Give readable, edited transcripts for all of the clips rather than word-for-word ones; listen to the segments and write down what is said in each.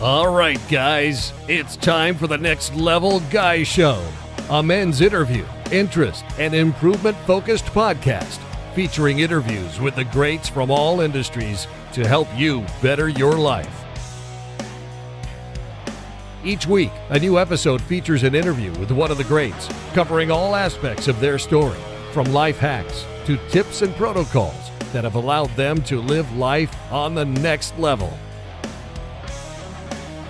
All right, guys, it's time for the Next Level Guy Show, a men's interview, interest, and improvement-focused podcast featuring interviews with the greats from all industries to help you better your life. Each week, a new episode features an interview with one of the greats, covering all aspects of their story, from life hacks to tips and protocols that have allowed them to live life on the next level.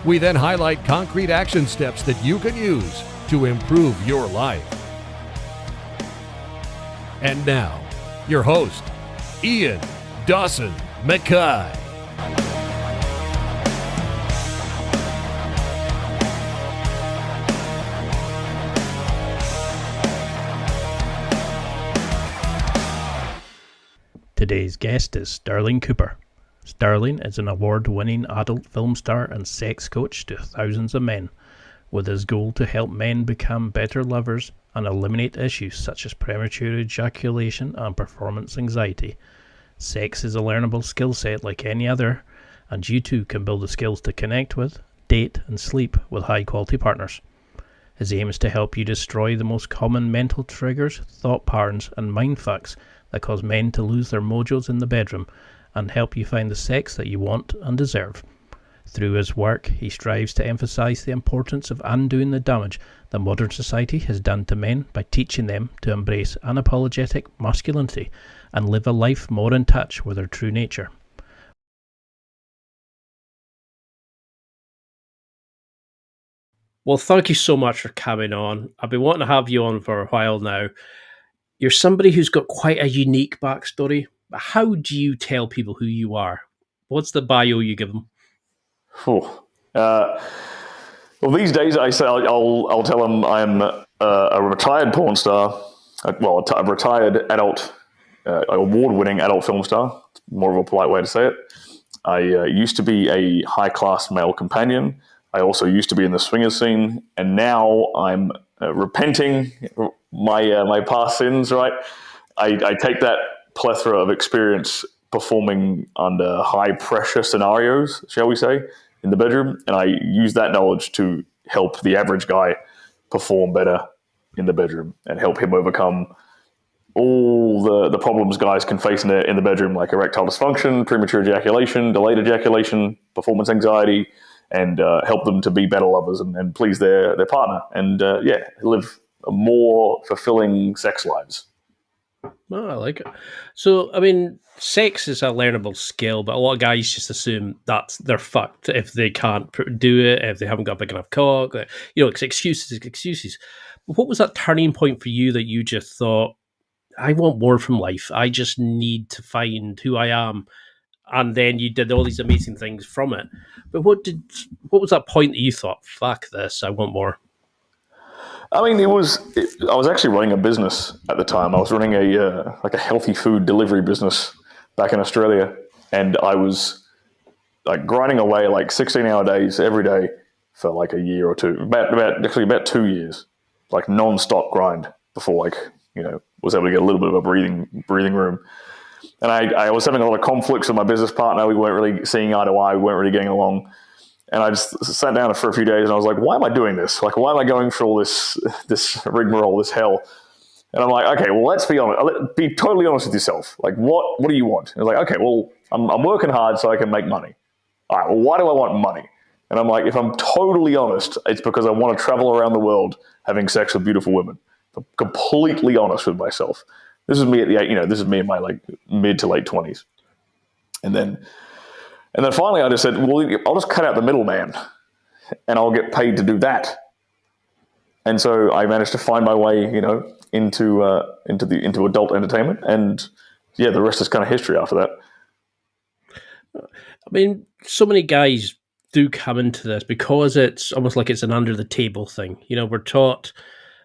We then highlight concrete action steps that you can use to improve your life. And now, your host, Ian Dawson Mackay. Today's guest is Stirling Cooper. Stirling is an award-winning adult film star and sex coach to thousands of men, with his goal to help men become better lovers and eliminate issues such as premature ejaculation and performance anxiety. Sex is a learnable skill set like any other, and you too can build the skills to connect with, date, and sleep with high-quality partners. His aim is to help you destroy the most common mental triggers, thought patterns, and mindfucks that cause men to lose their mojos in the bedroom, and help you find the sex that you want and deserve. Through his work, he strives to emphasize the importance of undoing the damage that modern society has done to men by teaching them to embrace unapologetic masculinity and live a life more in touch with their true nature. Well, thank you so much for coming on. I've been wanting to have you on for a while now. You're somebody who's got quite a unique backstory. How do you tell people who you are? What's the bio you give them? Well, these days I say I'll tell them I'm a retired porn star. Well, a retired adult, award-winning adult film star. It's more of a polite way to say it. I used to be a high-class male companion. I also used to be in the swingers scene, and now I'm repenting my past sins. Right, I take that plethora of experience performing under high pressure scenarios, shall we say, in the bedroom, and I use that knowledge to help the average guy perform better in the bedroom and help him overcome all the problems guys can face in the bedroom, like erectile dysfunction, premature ejaculation, delayed ejaculation, performance anxiety, and help them to be better lovers and please their partner and live more fulfilling sex lives. Oh, I like it. So, I mean, sex is a learnable skill, but a lot of guys just assume that they're fucked if they can't do it, if they haven't got a big enough cock. It's excuses. But what was that turning point for you that you just thought, I want more from life. I just need to find who I am. And then you did all these amazing things from it. But what was that point that you thought, fuck this, I want more? I mean, I was actually running a business at the time. I was running a healthy food delivery business back in Australia, and I was like grinding away like 16-hour days every day for like a year or two, about 2 years, like non-stop grind before was able to get a little bit of a breathing room. And I was having a lot of conflicts with my business partner. We weren't really seeing eye to eye. We weren't really getting along. And I just sat down for a few days and I was like, why am I doing this? Like, why am I going through all this rigmarole, this hell? And I'm like, okay, well, let's be honest. Be totally honest with yourself. Like, what do you want? And I was like, okay, well, I'm working hard so I can make money. All right, well, why do I want money? And I'm like, if I'm totally honest, it's because I want to travel around the world having sex with beautiful women. I'm completely honest with myself. This is me this is me in my like mid to late 20s. And then finally I just said, well, I'll just cut out the middleman and I'll get paid to do that. And so I managed to find my way, into adult entertainment. And yeah, the rest is kind of history after that. I mean, so many guys do come into this because it's almost like it's an under the table thing. We're taught,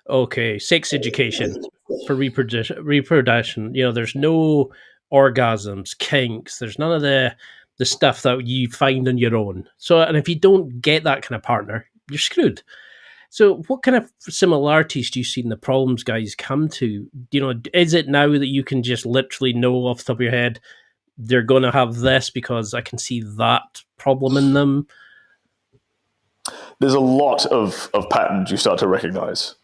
okay, sex education for reproduction. There's no orgasms, kinks. There's none of the stuff that you find on your own. So, and if you don't get that kind of partner, you're screwed. So what kind of similarities do you see in the problems guys come to? Is it now that you can just literally know off the top of your head, they're going to have this because I can see that problem in them? there's a lot of patterns you start to recognize.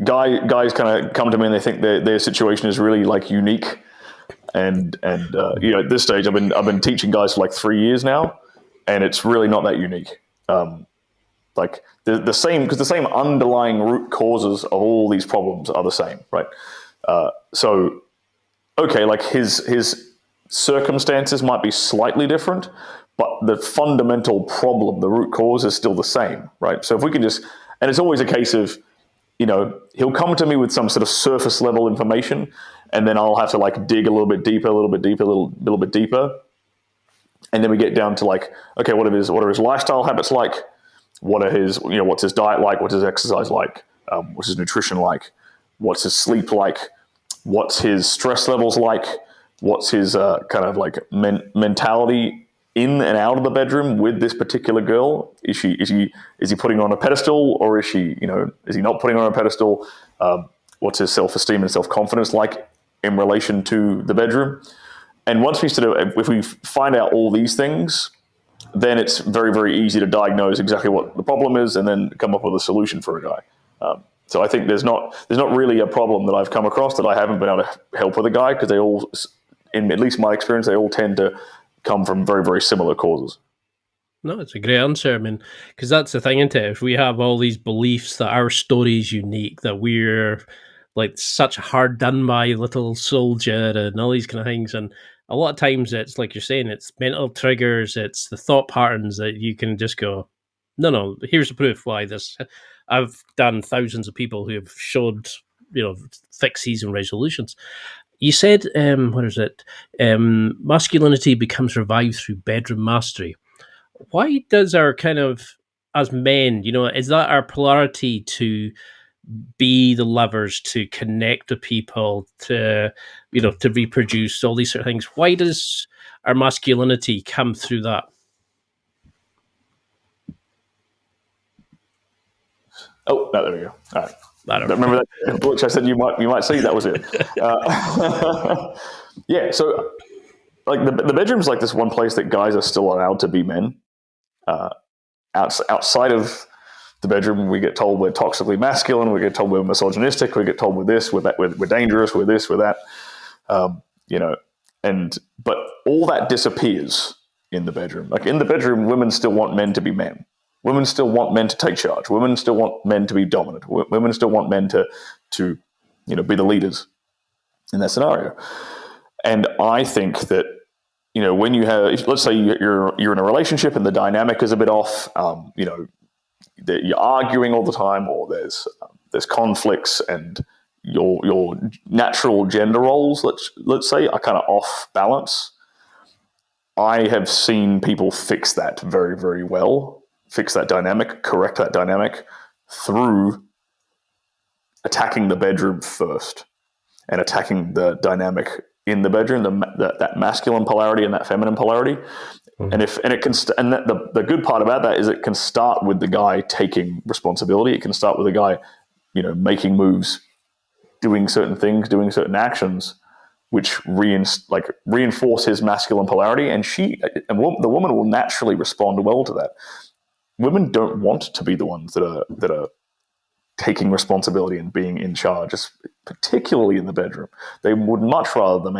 Guys kind of come to me and they think their situation is really like unique. And at this stage, I've been teaching guys for like 3 years now, and it's really not that unique. Like the same, because the same underlying root causes of all these problems are the same, right? So, okay, like his circumstances might be slightly different, but the fundamental problem, the root cause, is still the same, right? So if we can and it's always a case of, he'll come to me with some sort of surface level information, and then I'll have to like dig a little bit deeper, a little bit deeper. And then we get down to like, okay, what are his lifestyle habits like? What are his, what's his diet like? What's his exercise like? What's his nutrition like? What's his sleep like? What's his stress levels like? What's his kind of like mentality in and out of the bedroom with this particular girl? Is he putting her on a pedestal, or is he not putting her on a pedestal? What's his self-esteem and self-confidence like in relation to the bedroom? And once if we find out all these things, then it's very, very easy to diagnose exactly what the problem is and then come up with a solution for a guy. So I think there's not really a problem that I've come across that I haven't been able to help with a guy, because they all, in at least my experience, they all tend to come from very, very similar causes. No, it's a great answer. I mean, because that's the thing, isn't it? If we have all these beliefs that our story is unique, that we're like such a hard done by little soldier and all these kind of things, and a lot of times it's like you're saying, it's mental triggers, it's the thought patterns that you can just go, no, here's the proof why this. I've done thousands of people who have showed, fixes and resolutions. You said, what is it? Masculinity becomes revived through bedroom mastery. Why does our kind of, as men, is that our polarity to be the lovers, to connect to people, to reproduce, all these sort of things? Why does our masculinity come through that? Oh, no, there we go. All right. Remember that butch I said you might see? That was it. Yeah. So, like the bedroom's like this one place that guys are still allowed to be men. Outside of the bedroom, we get told we're toxically masculine. We get told we're misogynistic. We get told we're this, we're that, we're dangerous. We're this, we're that. But all that disappears in the bedroom. Like in the bedroom, women still want men to be men. Women still want men to take charge. Women still want men to be dominant. Women still want men to be the leaders in that scenario. And I think that, when you have, let's say you're in a relationship and the dynamic is a bit off, that you're arguing all the time, or there's conflicts, and your natural gender roles, let's say, are kind of off balance. I have seen people fix that very, very well. Fix that dynamic, correct that dynamic through attacking the bedroom first and attacking the dynamic in the bedroom, that masculine polarity and that feminine polarity. Mm-hmm. The good part about that is it can start with the guy taking responsibility. It can start with the guy, making moves, doing certain things, doing certain actions, which reinforce his masculine polarity, and the woman will naturally respond well to that. Women don't want to be the ones that are taking responsibility and being in charge, particularly in the bedroom. They would much rather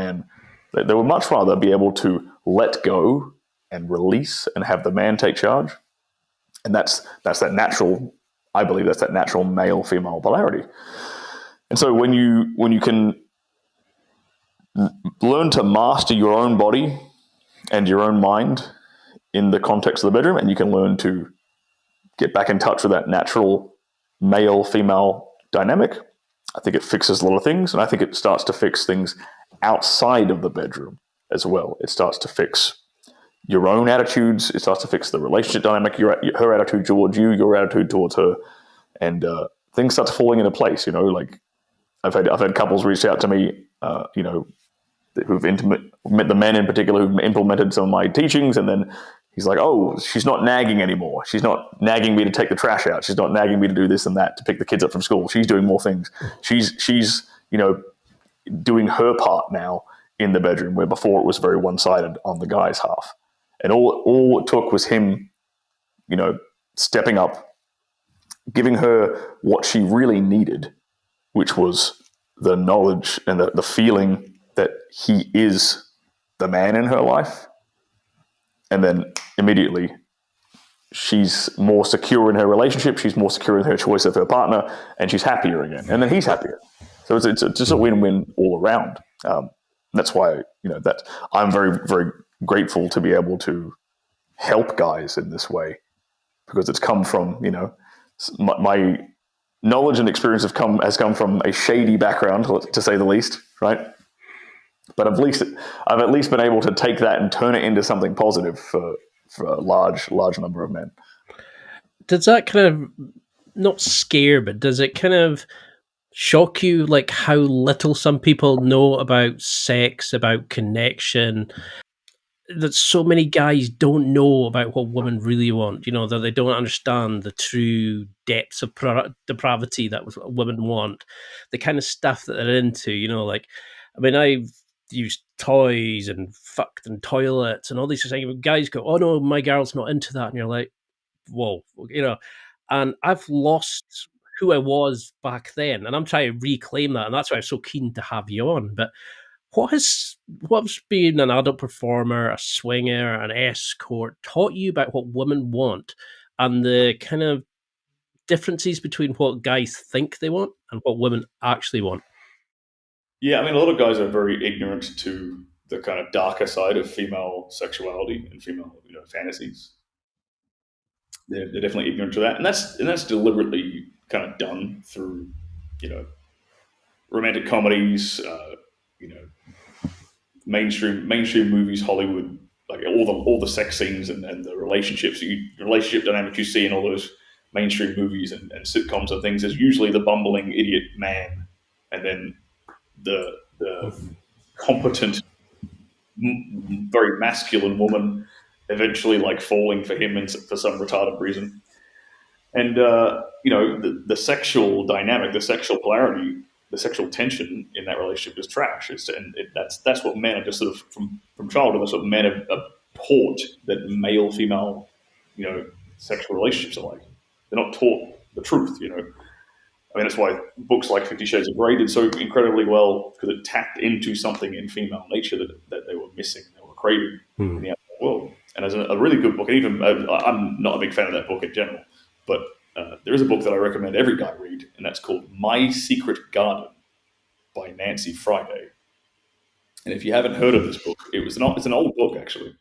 they would much rather be able to let go and release and have the man take charge. And that's that natural, I believe that's that natural male-female polarity. And so when you can learn to master your own body and your own mind in the context of the bedroom, and you can learn to get back in touch with that natural male-female dynamic, I think it fixes a lot of things, and I think it starts to fix things outside of the bedroom as well. It starts to fix your own attitudes. It starts to fix the relationship dynamic, her attitude towards you, your attitude towards her, and things start falling into place. Like I've had couples reach out to me, who've met the men in particular who've implemented some of my teachings, and then he's like, oh, she's not nagging anymore. She's not nagging me to take the trash out. She's not nagging me to do this and that, to pick the kids up from school. She's doing more things. She's doing her part now in the bedroom, where before it was very one-sided on the guy's half. And all it took was him, stepping up, giving her what she really needed, which was the knowledge and the feeling that he is the man in her life. And then immediately she's more secure in her relationship, she's more secure in her choice of her partner, and she's happier again. And then he's happier. So it's just a win-win all around. That's why, that I'm very, very grateful to be able to help guys in this way, because it's come from, my knowledge and experience has come from a shady background, to say the least, right? But I've at least been able to take that and turn it into something positive for a large number of men. Does that kind of not scare, but does it kind of shock you, like how little some people know about sex, about connection? That so many guys don't know about what women really want, that they don't understand the true depths of depravity that women want, the kind of stuff that they're into, I've used toys and fucked in toilets and all these things. Guys go, oh no, my girl's not into that. And you're like, whoa, and I've lost who I was back then. And I'm trying to reclaim that. And that's why I'm so keen to have you on. But what's being an adult performer, a swinger, an escort taught you about what women want and the kind of differences between what guys think they want and what women actually want? Yeah, I mean, a lot of guys are very ignorant to the kind of darker side of female sexuality and female, fantasies. They're definitely ignorant to that, and that's deliberately kind of done through, romantic comedies, mainstream movies, Hollywood, like all the sex scenes and the relationship dynamics you see in all those mainstream movies and sitcoms and things is usually the bumbling idiot man, and then the competent, very masculine woman eventually like falling for him for some retarded reason. And the sexual dynamic, the sexual polarity, the sexual tension in that relationship is trash. That's what men are just sort of from childhood. That's what men are taught that male female, sexual relationships are like. They're not taught the truth. I mean, that's why books like 50 Shades of Grey did so incredibly well, because it tapped into something in female nature that they were missing, they were craving in the outside world. And as a really good book, and even I'm not a big fan of that book in general, but there is a book that I recommend every guy read, and that's called My Secret Garden by Nancy Friday. And if you haven't heard of this book, it's an old book, actually.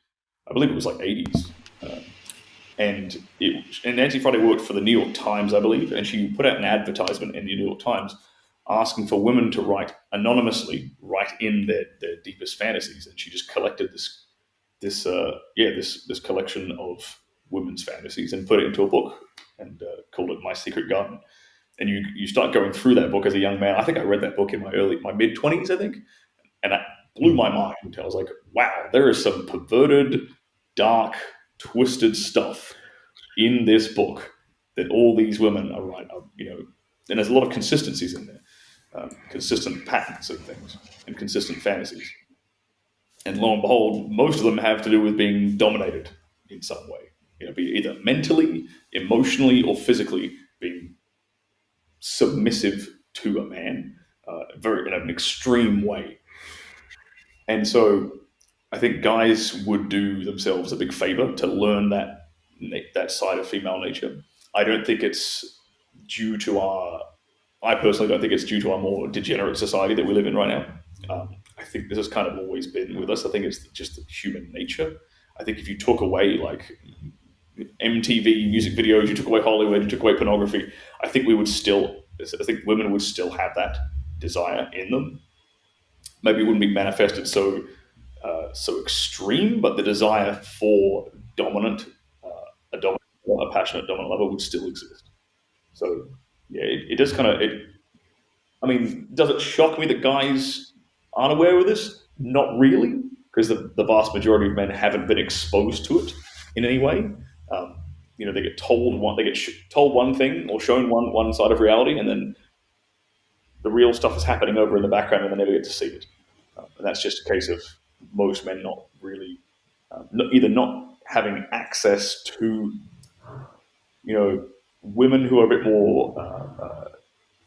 I believe it was like 80s. And Nancy Friday worked for the New York Times, I believe, and she put out an advertisement in the New York Times asking for women to write in their deepest fantasies. And she just collected this collection of women's fantasies and put it into a book and called it My Secret Garden. And you start going through that book as a young man. I think I read that book in my mid-20s, I think, and that blew my mind. I was like, wow, there is some perverted, dark, twisted stuff in this book that all these women are right, and there's a lot of consistencies in there, consistent patterns of things and consistent fantasies. And lo and behold, most of them have to do with being dominated in some way, be either mentally, emotionally, or physically being submissive to a man, in an extreme way. And so I think guys would do themselves a big favor to learn that side of female nature. I don't think it's due to I personally don't think it's due to our more degenerate society that we live in right now. I think this has kind of always been with us. I think it's just human nature. I think if you took away like MTV music videos, you took away Hollywood, you took away pornography, I think women would still have that desire in them. Maybe it wouldn't be manifested so extreme, but the desire for a passionate dominant lover would still exist. So yeah, it does kind of I mean, does it shock me that guys aren't aware of this? Not really, because the vast majority of men haven't been exposed to it in any way. They get told told one thing or shown one side of reality, and then the real stuff is happening over in the background, and they never get to see it. And that's just a case of most men not really, either not having access to, women who are a bit more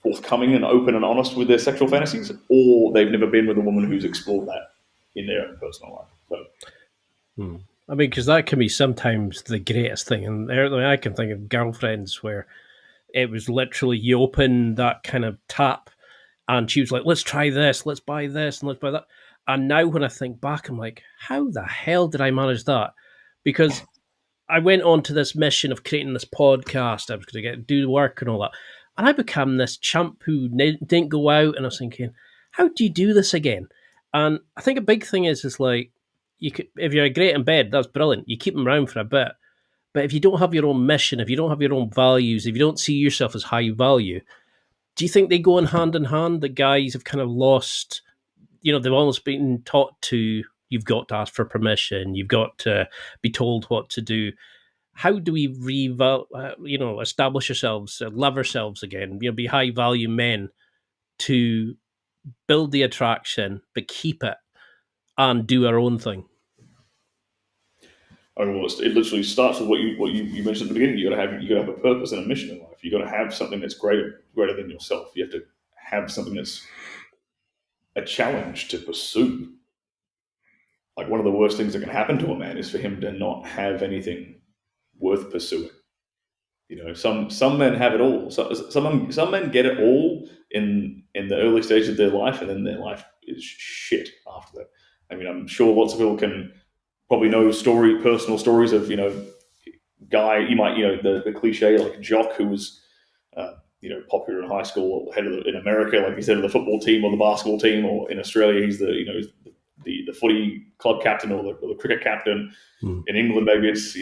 forthcoming and open and honest with their sexual fantasies, or they've never been with a woman who's explored that in their own personal life. So, I mean, because that can be sometimes the greatest thing. And I can think of girlfriends where it was literally you open that kind of tap and she was like, let's try this, let's buy this, and let's buy that. And now when I think back, I'm like, how the hell did I manage that? Because I went on to this mission of creating this podcast. I was going to do the work and all that. And I became this chump who didn't go out. And I was thinking, how do you do this again? And I think a big thing is like, if you're great in bed, that's brilliant. You keep them around for a bit. But if you don't have your own mission, if you don't have your own values, if you don't see yourself as high value, do you think they go in hand? The guys have kind of lost, they've almost been taught to, you've got to ask for permission, you've got to be told what to do. How do we establish ourselves, love ourselves again, be high value men to build the attraction, but keep it and do our own thing? I mean, well, it literally starts with what you mentioned at the beginning. You got to have a purpose and a mission in life. You got to have something that's greater than yourself. You have to have something that's a challenge to pursue. Like, one of the worst things that can happen to a man is for him to not have anything worth pursuing. Some men have it all. Some men get it all in the early stage of their life, and then their life is shit after that. I mean, I'm sure lots of people can probably know personal stories of, guy, you might, the cliche, like jock who was, popular in high school, in America, like you said, of the football team or the basketball team, or in Australia, he's the footy club captain or the cricket captain. In England, maybe it's,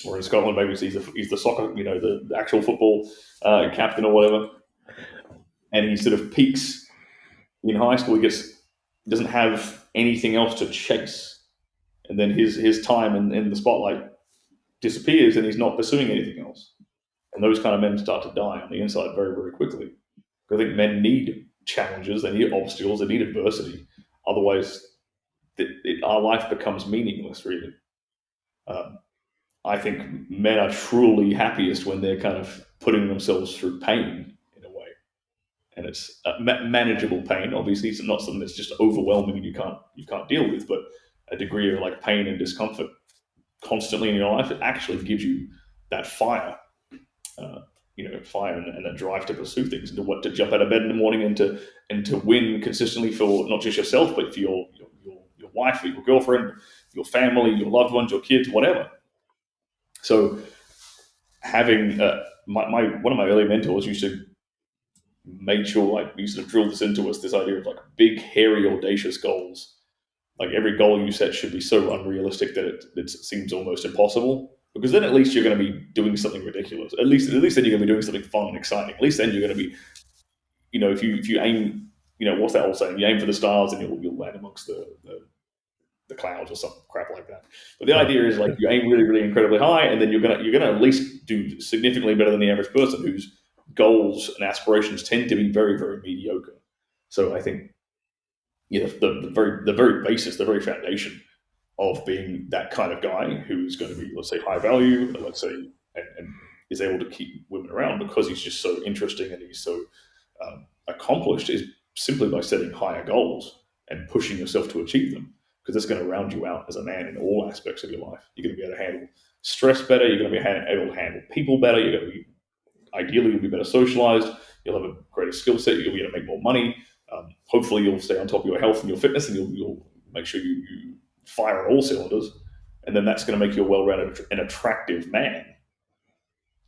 or in Scotland, maybe he's the soccer, the actual football captain or whatever. And he sort of peaks in high school. He doesn't have anything else to chase. And then his time in the spotlight disappears, and he's not pursuing anything else. And those kind of men start to die on the inside very, very quickly. I think men need challenges, they need obstacles, they need adversity. Otherwise, our life becomes meaningless, really. I think men are truly happiest when they're kind of putting themselves through pain in a way. And it's manageable pain. Obviously, it's not something that's just overwhelming and you can't deal with, but a degree of like pain and discomfort constantly in your life, it actually gives you that fire, fire and that drive to pursue things, and to jump out of bed in the morning and to win consistently for not just yourself, but for your wife, or your girlfriend, your family, your loved ones, your kids, whatever. So having one of my early mentors used to make sure, like, we sort of drilled this into us, this idea of like big, hairy, audacious goals. Like, every goal you set should be so unrealistic that it seems almost impossible, because then at least you're going to be doing something ridiculous. At least then you're going to be doing something fun and exciting. At least then you're going to be, if you aim, what's that old saying? You aim for the stars and you'll land amongst the clouds or some crap like that. But the idea is, like, you aim really, really incredibly high, and then you're gonna at least do significantly better than the average person whose goals and aspirations tend to be very, very mediocre. So I think, the very basis, the very foundation of being that kind of guy who's going to be, let's say, high value, let's say, and is able to keep women around because he's just so interesting and he's so accomplished, is simply by setting higher goals and pushing yourself to achieve them, because it's going to round you out as a man in all aspects of your life. You're going to be able to handle stress better. You're going to be able to handle people better. You're going to be, ideally, you'll be better socialized. You'll have a greater skill set. You'll be able to make more money. Hopefully, you'll stay on top of your health and your fitness, and you'll make sure you fire on all cylinders. And then that's going to make you a well-rounded and attractive man.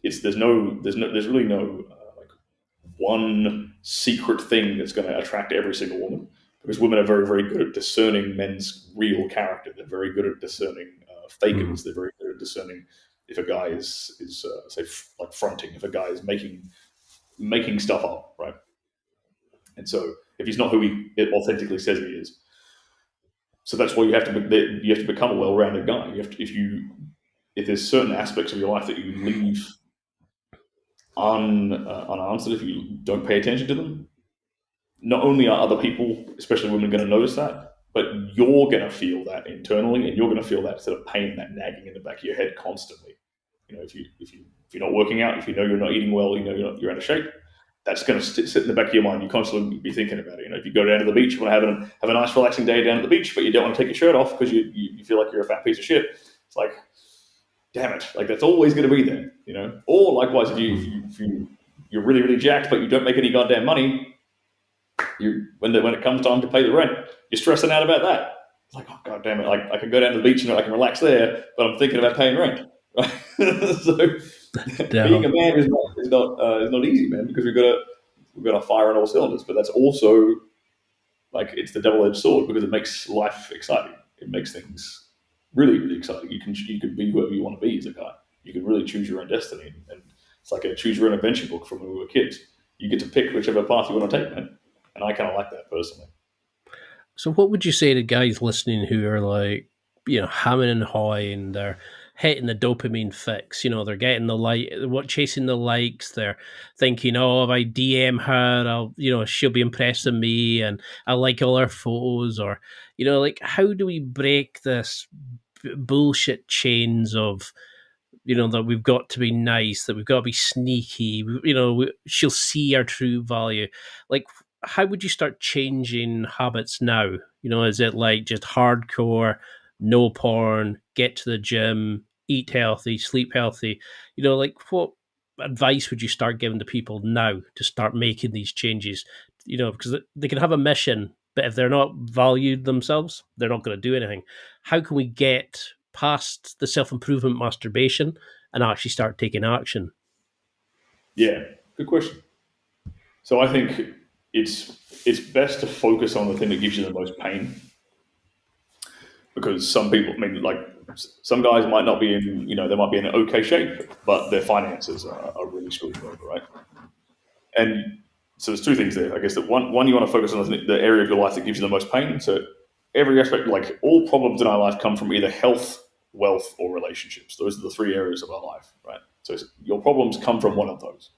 There's really no like one secret thing that's going to attract every single woman, because women are very, very good at discerning men's real character. They're very good at discerning fakers. They're very good at discerning if a guy is say, like, fronting, if a guy is making stuff up, right? And so if he's not who he authentically says he is, so that's why you have to become a well-rounded guy. You have to, if there's certain aspects of your life that you leave unanswered, if you don't pay attention to them, not only are other people, especially women, going to notice that, but you're going to feel that internally, and you're going to feel that sort of pain, that nagging in the back of your head constantly. If you If you're not working out, if you know you're not eating well, you know you're out of shape. That's going to sit in the back of your mind. You constantly be thinking about it. If you go down to the beach, you want to have a nice relaxing day down at the beach, but you don't want to take your shirt off because you feel like you're a fat piece of shit. It's like, damn it, like that's always going to be there. Or likewise, you're really really jacked, but you don't make any goddamn money. When it comes time to pay the rent, you're stressing out about that. It's like, oh god damn it, like I can go down to the beach and I can relax there, but I'm thinking about paying rent. Right? So being a man is not easy, man, because we've got to fire on all cylinders. But that's also like it's the double-edged sword because it makes life exciting. It makes things really really exciting. You can be whoever you want to be as a guy. You can really choose your own destiny, and it's like a choose your own adventure book from when we were kids. You get to pick whichever path you want to take, man. And I kind of like that personally. So what would you say to guys listening who are like, hamming and hawing, they're hitting the dopamine fix, they're getting chasing the likes, they're thinking, oh, if I DM her, she'll be impressed with me and I like all her photos, or, like how do we break this bullshit chains of, that we've got to be nice, that we've got to be sneaky, she'll see our true value. Like, how would you start changing habits now? Is it like just hardcore, no porn, get to the gym, eat healthy, sleep healthy? Like what advice would you start giving to people now to start making these changes? Because they can have a mission, but if they're not valued themselves, they're not going to do anything. How can we get past the self-improvement masturbation and actually start taking action? Yeah, good question. So I think it's best to focus on the thing that gives you the most pain, because some people, like some guys might not be in, they might be in okay shape, but their finances are really screwed over, right? And so there's two things there. I guess that one you want to focus on the area of your life that gives you the most pain. So every aspect, like all problems in our life come from either health, wealth, or relationships. Those are the three areas of our life, right? So your problems come from one of those.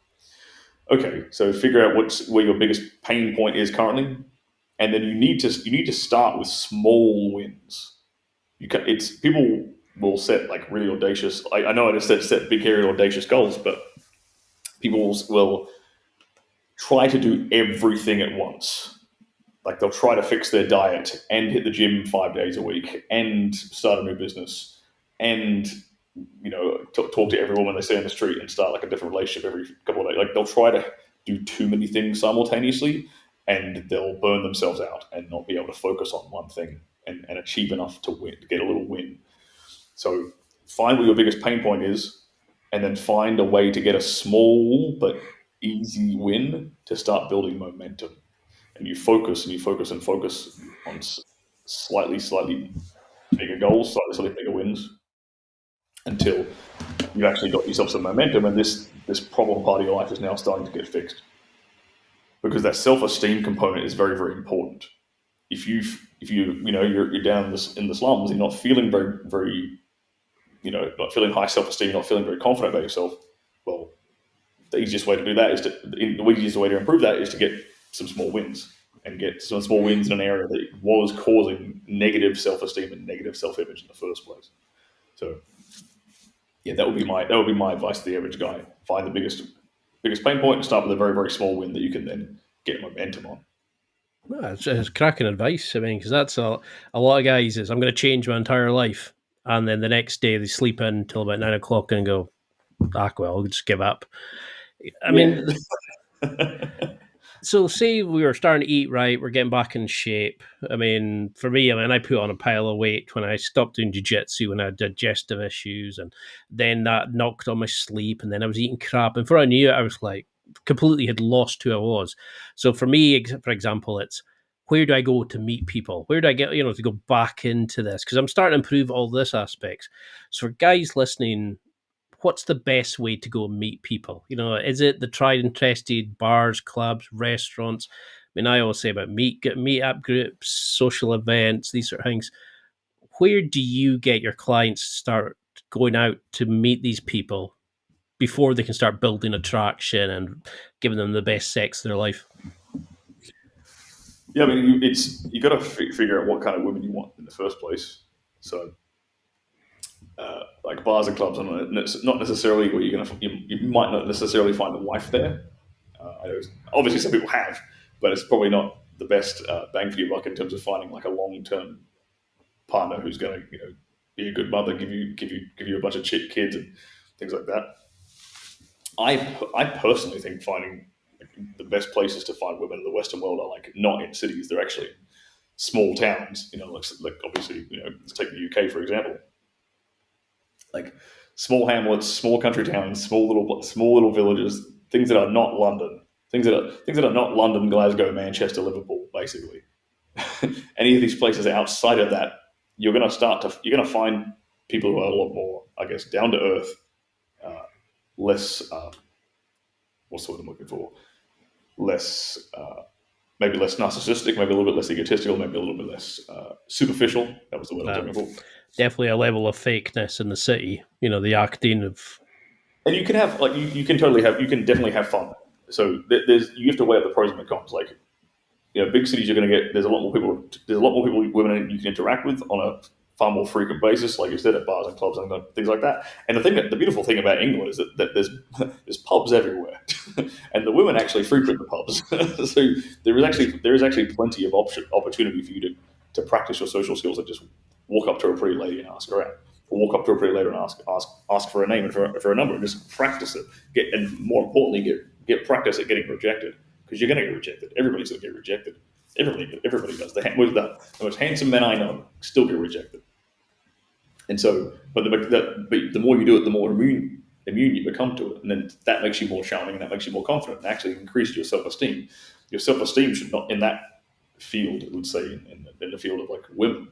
Okay, so figure out where your biggest pain point is currently, and then you need to start with small wins. People will set like really audacious. I know I just set big, hairy, audacious goals, but people will try to do everything at once. Like they'll try to fix their diet and hit the gym 5 days a week and start a new business and talk to every woman they see on the street and start like a different relationship every couple of days. Like they'll try to do too many things simultaneously, and they'll burn themselves out and not be able to focus on one thing and achieve enough to win, to get a little win. So find where your biggest pain point is, and then find a way to get a small but easy win to start building momentum. And you focus and you focus and focus on slightly bigger goals, slightly bigger wins, until you've actually got yourself some momentum, and this problem part of your life is now starting to get fixed. Because that self-esteem component is very, very important. If you're down in the slums, you're not feeling very, very, not feeling high self-esteem, you're not feeling very confident about yourself. Well, the easiest way to do that the easiest way to improve that is to get some small wins and get some small wins in an area that was causing negative self-esteem and negative self-image in the first place. So yeah, that would be my advice to the average guy. Find the biggest pain point and start with a very, very small win that you can then get momentum on. No, it's cracking advice. I mean, because that's a lot of guys is I'm going to change my entire life, and then the next day they sleep in until about 9 o'clock and go, well, I'll just give up. I mean, so say we were starting to eat right, we're getting back in shape. I mean, for me, I put on a pile of weight when I stopped doing jiu-jitsu, when I had digestive issues, and then that knocked on my sleep, and then I was eating crap. And before I knew it, I was like, completely had lost who I was. So for me, for example, it's where do I go to meet people? Where do I get, to go back into this? Because I'm starting to improve all this aspects. So for guys listening, what's the best way to go meet people? Is it the tried and tested bars, clubs, restaurants? I mean, I always say about meet up groups, social events, these sort of things. Where do you get your clients to start going out to meet these people before they can start building attraction and giving them the best sex of their life? Yeah, I mean, you got to figure out what kind of women you want in the first place. So like bars and clubs, and not necessarily where you might not necessarily find a wife there. I know obviously some people have, but it's probably not the best bang for your buck in terms of finding like a long term partner who's going to be a good mother, give you a bunch of kids and things like that. I personally think finding the best places to find women in the Western world are like not in cities; they're actually in small towns. Like obviously, let's take the UK for example. Like small hamlets, small country towns, small little villages, things that are not London, things that are not London, Glasgow, Manchester, Liverpool, basically. Any of these places outside of that, you're gonna find people who are a lot more, I guess, down to earth, uh, less what's the word I'm looking for? Less maybe less narcissistic, maybe a little bit less egotistical, maybe a little bit less superficial. That was the word I was looking for. Definitely a level of fakeness in the city. The acting of. And you can have like you can definitely have fun. So you have to weigh up the pros and the cons. Like big cities, you're going to get there's a lot more people, women you can interact with on a far more frequent basis, like you said, at bars and clubs and things like that. And the beautiful thing about England is that there's pubs everywhere, and the women actually frequent the pubs. So there is actually plenty of opportunity for you to practice your social skills and just walk up to a pretty lady and ask her out, or walk up to a pretty lady and ask for a name and for a number, and just practice it. And more importantly, get practice at getting rejected, because you're going to get rejected. Everybody's going to get rejected. Everybody does. The most handsome men I know still get rejected. And so, but the more you do it, the more immune you become to it, and then that makes you more charming, and that makes you more confident, and actually increases your self esteem. Your self esteem should not, in that field, let's say in the field of like women,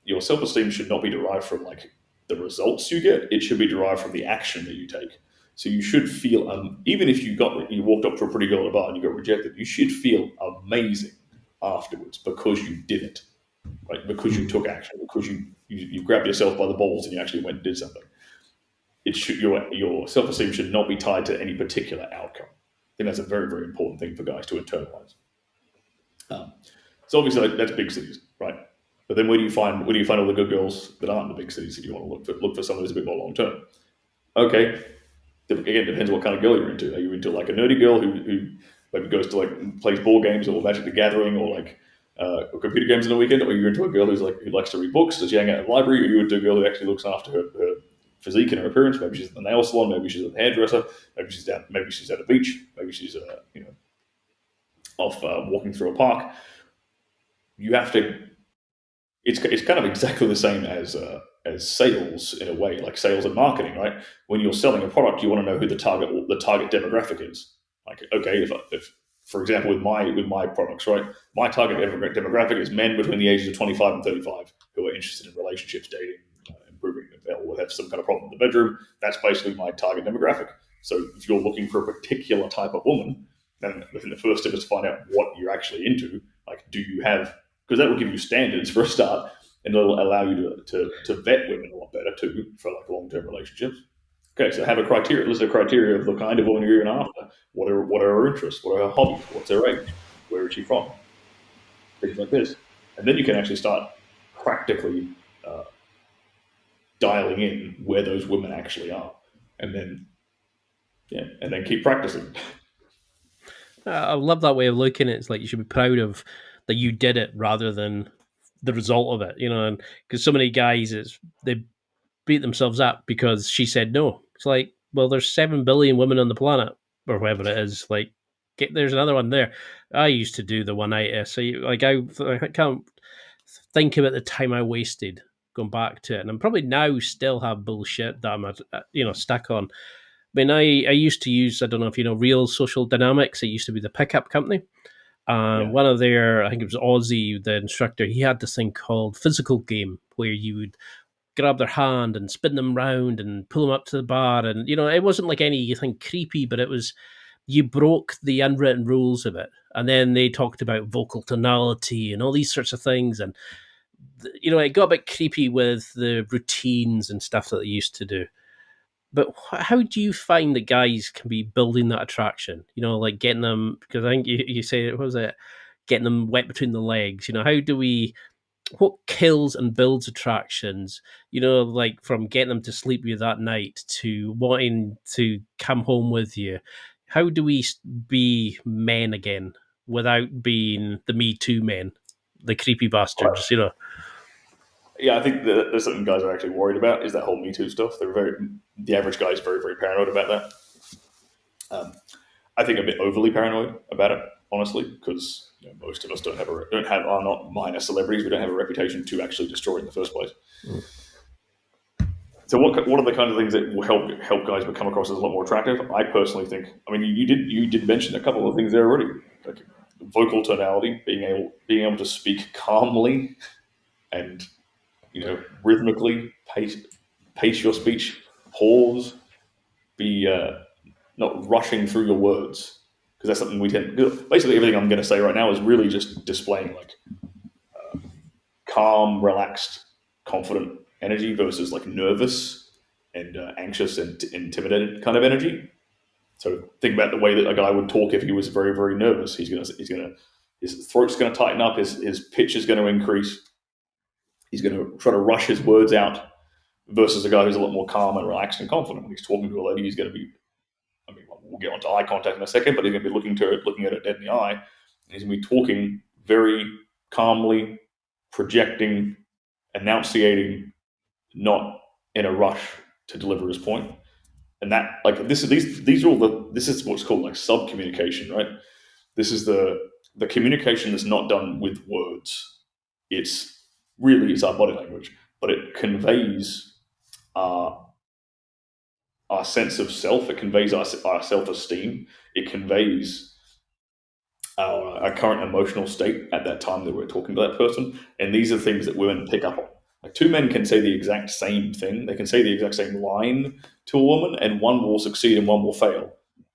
your self esteem should not be derived from like the results you get. It should be derived from the action that you take. So you should feel, even if you walked up to a pretty girl at a bar and you got rejected, you should feel amazing afterwards because you did it, right? Because you took action, because you grabbed yourself by the balls and you actually went and did something. Your self esteem should not be tied to any particular outcome. I think that's a very, very important thing for guys to internalize. So obviously that's big cities, right? But then where do you find all the good girls that aren't in the big cities if you want to look for someone who's a bit more long term? Okay, again, depends what kind of girl you're into. Are you into like a nerdy girl who maybe goes to like plays board games or Magic the Gathering or like computer games on the weekend? Or are you into a girl who likes to read books? Does she hang out in the library? Or are you into a girl who actually looks after her physique and her appearance? Maybe she's at the nail salon. Maybe she's at the hairdresser. Maybe she's at a beach. Maybe she's off walking through a park. You have to. It's kind of exactly the same as sales in a way, like sales and marketing, right? When you're selling a product, you want to know who the target demographic is. Like, okay, if for example with my products, right, my target demographic is men between the ages of 25 and 35 who are interested in relationships, dating, improving, or have some kind of problem in the bedroom. That's basically my target demographic. So if you're looking for a particular type of woman, then the first step is to find out what you're actually into. Like, do you have, because that will give you standards for a start, and it'll allow you to vet women a lot better too for like long-term relationships. Okay, so have a criteria. List a criteria of the kind of woman you're even after. What are her interests? What are her hobbies? What's her age? Where is she from? Things like this, and then you can actually start practically dialing in where those women actually are, and then keep practicing. I love that way of looking at it. It's like you should be proud of that you did it rather than the result of it, and because so many guys, they beat themselves up because she said no. It's like, well, there's 7 billion women on the planet or whatever it is. Like, there's another one there. I used to do the one-itis. So I can't think about the time I wasted going back to it, and I'm probably now still have bullshit that I'm stuck on. I mean, I used to use, I don't know if you know, Real Social Dynamics. It used to be the pickup company. Yeah. One of their, I think it was Ozzy, the instructor, he had this thing called Physical Game, where you would grab their hand and spin them round and pull them up to the bar. And, it wasn't like anything creepy, but it was, you broke the unwritten rules of it. And then they talked about vocal tonality and all these sorts of things. And, it got a bit creepy with the routines and stuff that they used to do. But how do you find that guys can be building that attraction? Like getting them, because I think you say, what was it? Getting them wet between the legs. How do we what kills and builds attractions, like from getting them to sleep with you that night to wanting to come home with you. How do we be men again without being the Me Too men, the creepy bastards, Yeah, I think that there's something guys are actually worried about is that whole Me Too stuff. The average guy is very, very paranoid about that. I think a bit overly paranoid about it, honestly, because most of us are not minor celebrities. We don't have a reputation to actually destroy in the first place. Mm. So what are the kind of things that will help guys become across as a lot more attractive? I personally think. I mean, you did mention a couple of things there already, like vocal tonality, being able to speak calmly and rhythmically pace your speech, pause, be not rushing through your words, because that's something we tend. Basically, everything I'm going to say right now is really just displaying like calm, relaxed, confident energy versus like nervous and anxious and intimidated kind of energy. So think about the way that a guy would talk if he was very, very nervous. His throat's going to tighten up. His pitch is going to increase. He's going to try to rush his words out versus a guy who's a lot more calm and relaxed and confident. When he's talking to a lady, he's going to be, I mean, we'll get onto eye contact in a second, but he's going to be looking at her dead in the eye. And he's going to be talking very calmly, projecting, enunciating, not in a rush to deliver his point. And that, like, these are all this is what's called like sub communication, right? This is the communication that's not done with words. It's our body language, but it conveys our sense of self. It conveys our self-esteem. It conveys our current emotional state at that time that we're talking to that person. And these are things that women pick up on. Like two men can say the exact same thing. They can say the exact same line to a woman, and one will succeed and one will fail.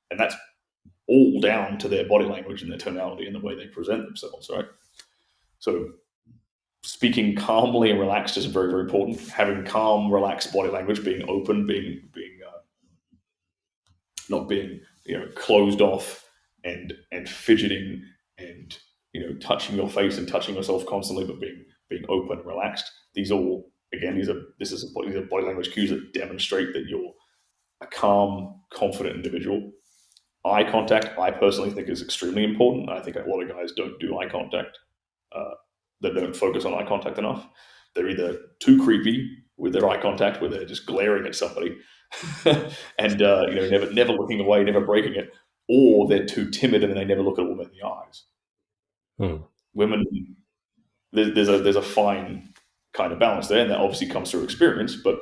And that's all down to their body language and their tonality and the way they present themselves, right? So speaking calmly and relaxed is very, very important. Having calm, relaxed body language, being open, being not being closed off and fidgeting and touching your face and touching yourself constantly, but being open and relaxed. These all again these are body language cues that demonstrate that you're a calm, confident individual. Eye contact, I personally think, is extremely important. I think a lot of guys don't do eye contact. They don't focus on eye contact enough. They're either too creepy with their eye contact, where they're just glaring at somebody, and never looking away, never breaking it, or they're too timid and they never look at a woman in the eyes. Women, there's a fine kind of balance there, and that obviously comes through experience. But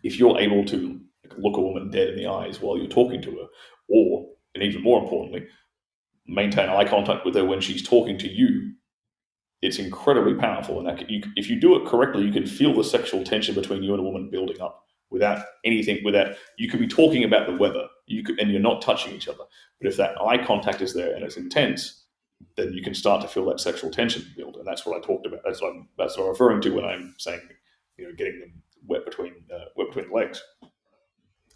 if you're able to look a woman dead in the eyes while you're talking to her, or, and even more importantly, maintain eye contact with her when she's talking to you, it's incredibly powerful. And if you do it correctly, you can feel the sexual tension between you and a woman building up without you could be talking about the weather, and you're not touching each other. But if that eye contact is there and it's intense, then you can start to feel that sexual tension build. And that's what I talked about. That's what I'm referring to when I'm saying, getting them wet between the legs.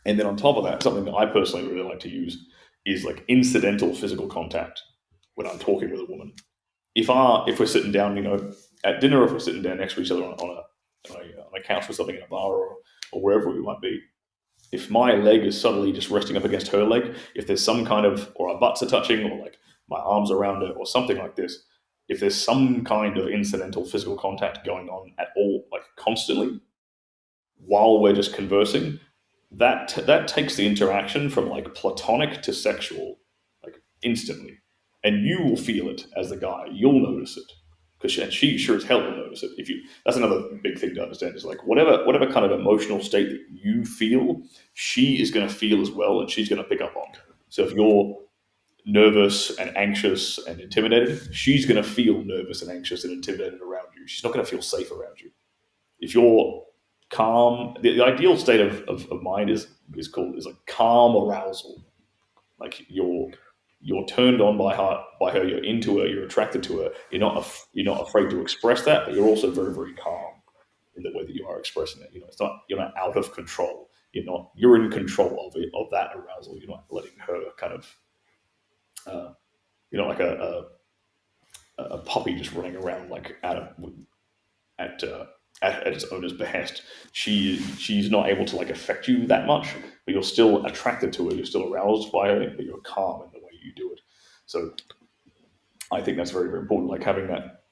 And then on top of that, something that I personally really like to use is like incidental physical contact when I'm talking with a woman. If we're sitting down, at dinner, or if we're sitting down next to each other on a couch or something in a bar or wherever we might be, if my leg is suddenly just resting up against her leg, if there's some kind of, or our butts are touching, or like my arms around her, or something like this, if there's some kind of incidental physical contact going on at all, like constantly, while we're just conversing, that takes the interaction from like platonic to sexual, like instantly. And you will feel it as the guy. You'll notice it, because she sure as hell will notice it. That's another big thing to understand, is like whatever kind of emotional state that you feel, she is going to feel as well, and she's going to pick up on. So if you're nervous and anxious and intimidated, she's going to feel nervous and anxious and intimidated around you. She's not going to feel safe around you. If you're calm, the ideal state of mind is like calm arousal. Like you're turned on by her, you're into her, you're attracted to her. You're not afraid to express that, but you're also very, very calm in the way that you are expressing it. You're not out of control. You're in control of that arousal. You're not letting her kind of like a puppy just running around like at its owner's behest. She's not able to like affect you that much, but you're still attracted to her. You're still aroused by her, but you're calm in the way you do it. So I think that's very, very important. Like having that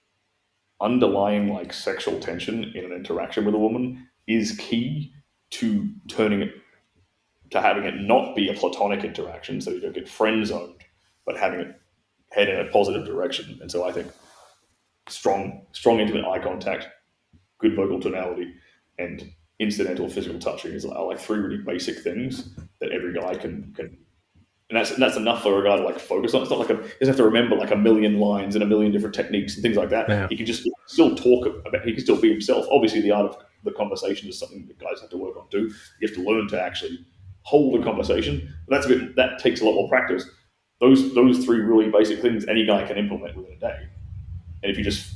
underlying like sexual tension in an interaction with a woman is key to turning it to having it not be a platonic interaction, so you don't get friend zoned, but having it head in a positive direction. And so I think strong, intimate eye contact, good vocal tonality, and incidental physical touching are like three really basic things that every guy can and that's enough for a guy to like focus on. It's not like he doesn't have to remember like a million lines and a million different techniques and things like that. Yeah. He can just still talk about. He can still be himself. Obviously, the art of the conversation is something that guys have to work on too. You have to learn to actually hold a conversation. But that takes a lot more practice. Those three really basic things any guy can implement within a day. And if you just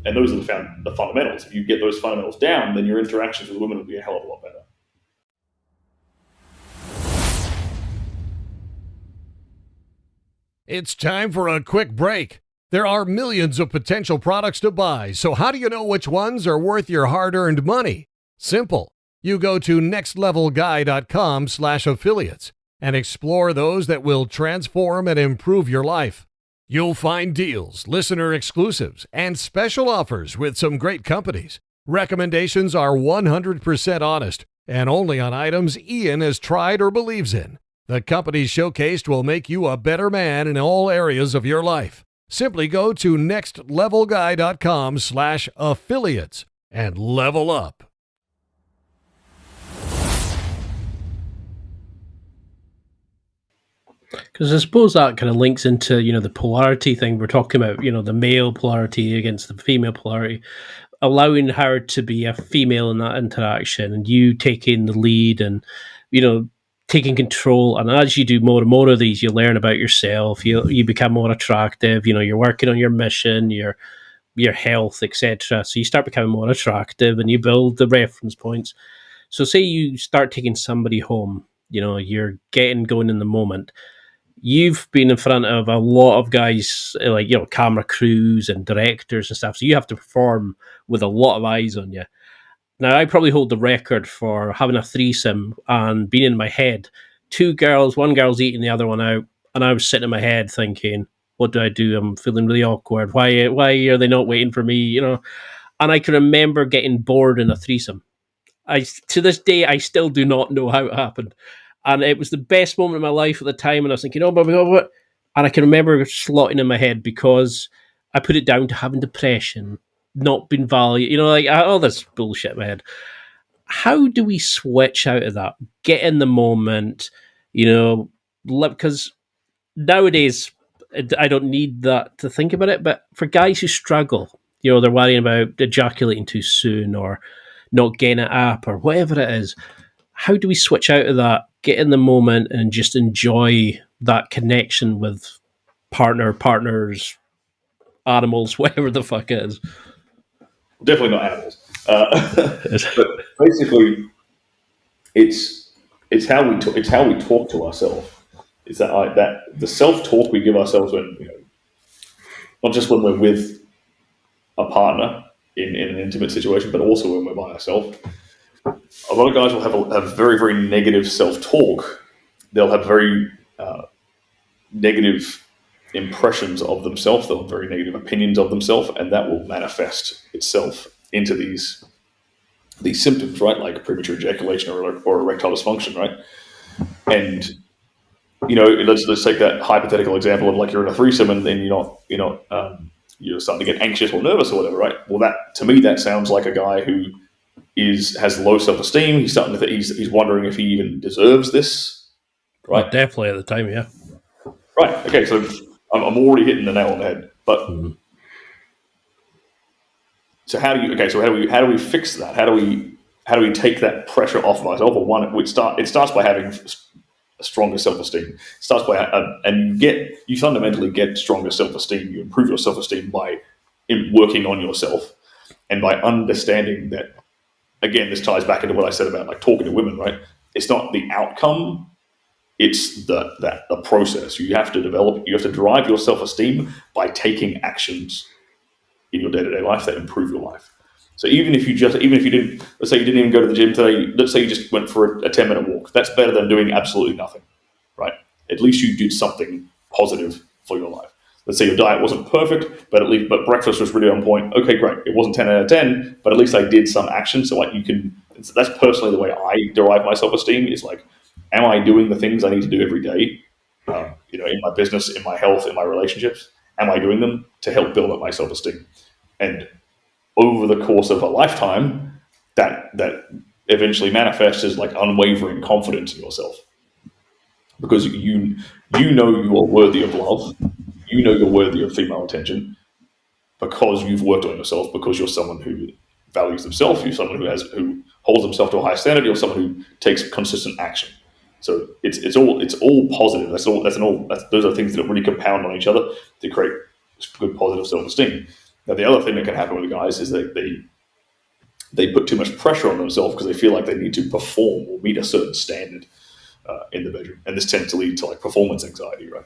and those are the fundamentals. If you get those fundamentals down, then your interactions with women will be a hell of a lot better. It's time for a quick break. There are millions of potential products to buy, so how do you know which ones are worth your hard-earned money? Simple. You go to nextlevelguy.com/affiliates and explore those that will transform and improve your life. You'll find deals, listener exclusives, and special offers with some great companies. Recommendations are 100% honest and only on items Ian has tried or believes in. The companies showcased will make you a better man in all areas of your life. Simply go to nextlevelguy.com/affiliates and level up. Because I suppose that kind of links into, the polarity thing we're talking about, the male polarity against the female polarity, allowing her to be a female in that interaction and you taking the lead and, taking control. And as you do more and more of these, you learn about yourself, you become more attractive, you're working on your mission, your health, etc. So you start becoming more attractive and you build the reference points. So say you start taking somebody home, you're getting going in the moment. You've been in front of a lot of guys, like, camera crews and directors and stuff. So you have to perform with a lot of eyes on you. Now, I probably hold the record for having a threesome and being in my head. Two girls, one girl's eating the other one out. And I was sitting in my head thinking, what do I do? I'm feeling really awkward. Why are they not waiting for me? And I can remember getting bored in a threesome. To this day, I still do not know how it happened. And it was the best moment of my life at the time. And I was thinking, but what? And I can remember slotting in my head because I put it down to having depression, not being valued, all this bullshit in my head. How do we switch out of that? Get in the moment, because nowadays I don't need that to think about it. But for guys who struggle, they're worrying about ejaculating too soon or not getting it up or whatever it is. How do we switch out of that, get in the moment and just enjoy that connection with partners, animals, whatever the fuck it is? Definitely not animals. But basically, it's how we talk to ourselves. It's that the self-talk we give ourselves when, not just when we're with a partner in an intimate situation, but also when we're by ourselves. A lot of guys will have very, very negative self-talk. They'll have very negative impressions of themselves. They'll have very negative opinions of themselves, and that will manifest itself into these symptoms, right? Like premature ejaculation or erectile dysfunction, right? And let's take that hypothetical example of like you're in a threesome and then you're starting to get anxious or nervous or whatever, right? Well, to me that sounds like a guy who has low self-esteem. He's starting to think he's wondering if he even deserves this, right? Well, definitely at the time, yeah. Right. Okay. So I'm already hitting the nail on the head. But so how do we fix that? How do we take that pressure off myself? Or one, it starts by having a stronger self-esteem. It starts by and you fundamentally get stronger self-esteem. You improve your self-esteem by working on yourself and by understanding that. Again, this ties back into what I said about like talking to women, right? It's not the outcome, it's the process. You have to drive your self-esteem by taking actions in your day-to-day life that improve your life. So even if you didn't, let's say you didn't even go to the gym today, let's say you just went for a 10-minute walk. That's better than doing absolutely nothing, right? At least you did something positive for your life. Let's say your diet wasn't perfect, but breakfast was really on point. Okay, great. It wasn't 10 out of 10, but at least I did some action. So that's personally the way I derive my self-esteem is like, am I doing the things I need to do every day? In my business, in my health, in my relationships, am I doing them to help build up my self-esteem? And over the course of a lifetime, that eventually manifests as like unwavering confidence in yourself, because you know you are worthy of love, you know you're worthy of female attention because you've worked on yourself, because you're someone who values themselves, you're someone who holds themselves to a high standard, you're someone who takes consistent action. So it's all positive. Those are things that really compound on each other to create good positive self-esteem. Now, the other thing that can happen with the guys is that they put too much pressure on themselves because they feel like they need to perform or meet a certain standard in the bedroom, and this tends to lead to like performance anxiety, right?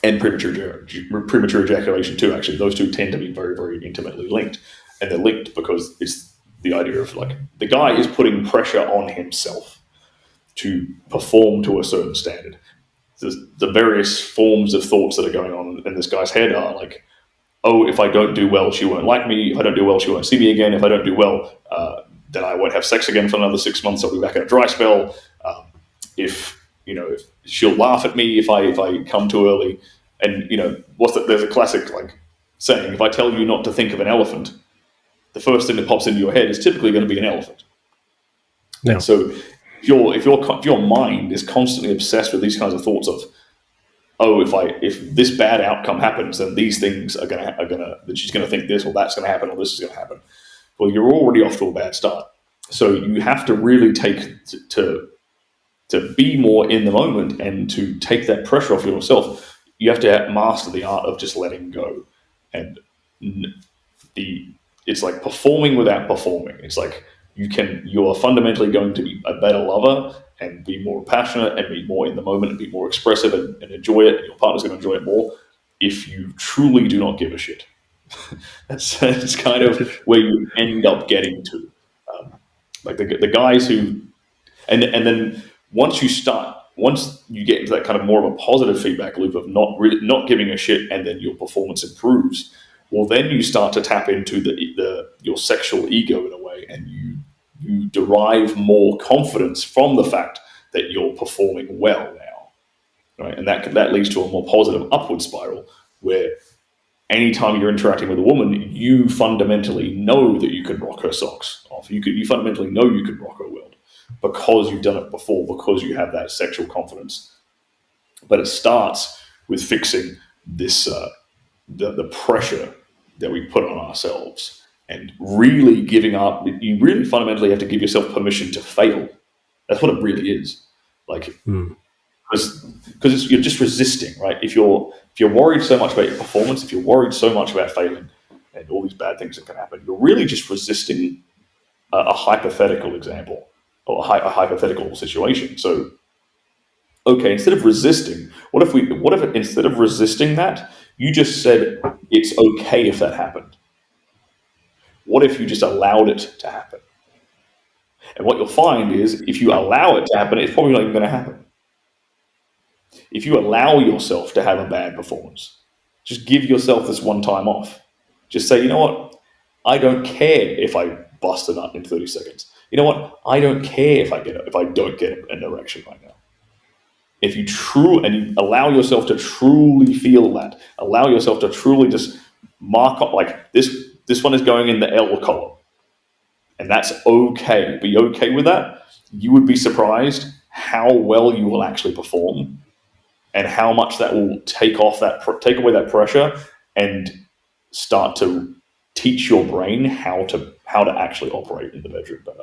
And premature ejaculation too. Actually, those two tend to be very, very intimately linked, and they're linked because it's the idea of like the guy is putting pressure on himself to perform to a certain standard. The various forms of thoughts that are going on in this guy's head are like, oh, if I don't do well, she won't like me. If I don't do well, she won't see me again. If I don't do well, then I won't have sex again for another 6 months. I'll be back in a dry spell. If she'll laugh at me if I come too early. And there's a classic like saying, if I tell you not to think of an elephant, the first thing that pops into your head is typically going to be an elephant. No. So if your mind is constantly obsessed with these kinds of thoughts of, oh, if this bad outcome happens, then these things are gonna that she's gonna think this or that's gonna happen or this is gonna happen. Well, you're already off to a bad start. So you have to really take to be more in the moment and to take that pressure off yourself. You have to master the art of just letting go, and it's like performing without performing. It's like you are fundamentally going to be a better lover and be more passionate and be more in the moment and be more expressive and enjoy it, and your partner's going to enjoy it more if you truly do not give a shit. That's kind of where you end up getting to. Like the guys who, and then once you get into that kind of more of a positive feedback loop of not giving a shit, and then your performance improves, well, then you start to tap into your sexual ego in a way, and you derive more confidence from the fact that you're performing well now, right? And that leads to a more positive upward spiral where anytime you're interacting with a woman, you fundamentally know that you can rock her socks off. You fundamentally know you can rock her world because you've done it before, because you have that sexual confidence. But it starts with fixing this the pressure that we put on ourselves and really giving up. You really fundamentally have to give yourself permission to fail. That's what it really is. Like, because you're just resisting, right? If you're worried so much about your performance, if you're worried so much about failing and all these bad things that can happen, you're really just resisting a hypothetical example or a hypothetical situation. So, okay, instead of resisting, what if instead of resisting that, you just said it's okay if that happened? What if you just allowed it to happen? And what you'll find is if you allow it to happen, it's probably not even going to happen. If you allow yourself to have a bad performance, just give yourself this one time off. Just say, you know what? I don't care if I bust a nut in 30 seconds. You know what? I don't care if I don't get an erection right now. If you you allow yourself to truly feel that, allow yourself to truly just mark up like this one is going in the L column. And that's okay. Be okay with that. You would be surprised how well you will actually perform and how much that will take away that pressure and start to teach your brain how to actually operate in the bedroom better.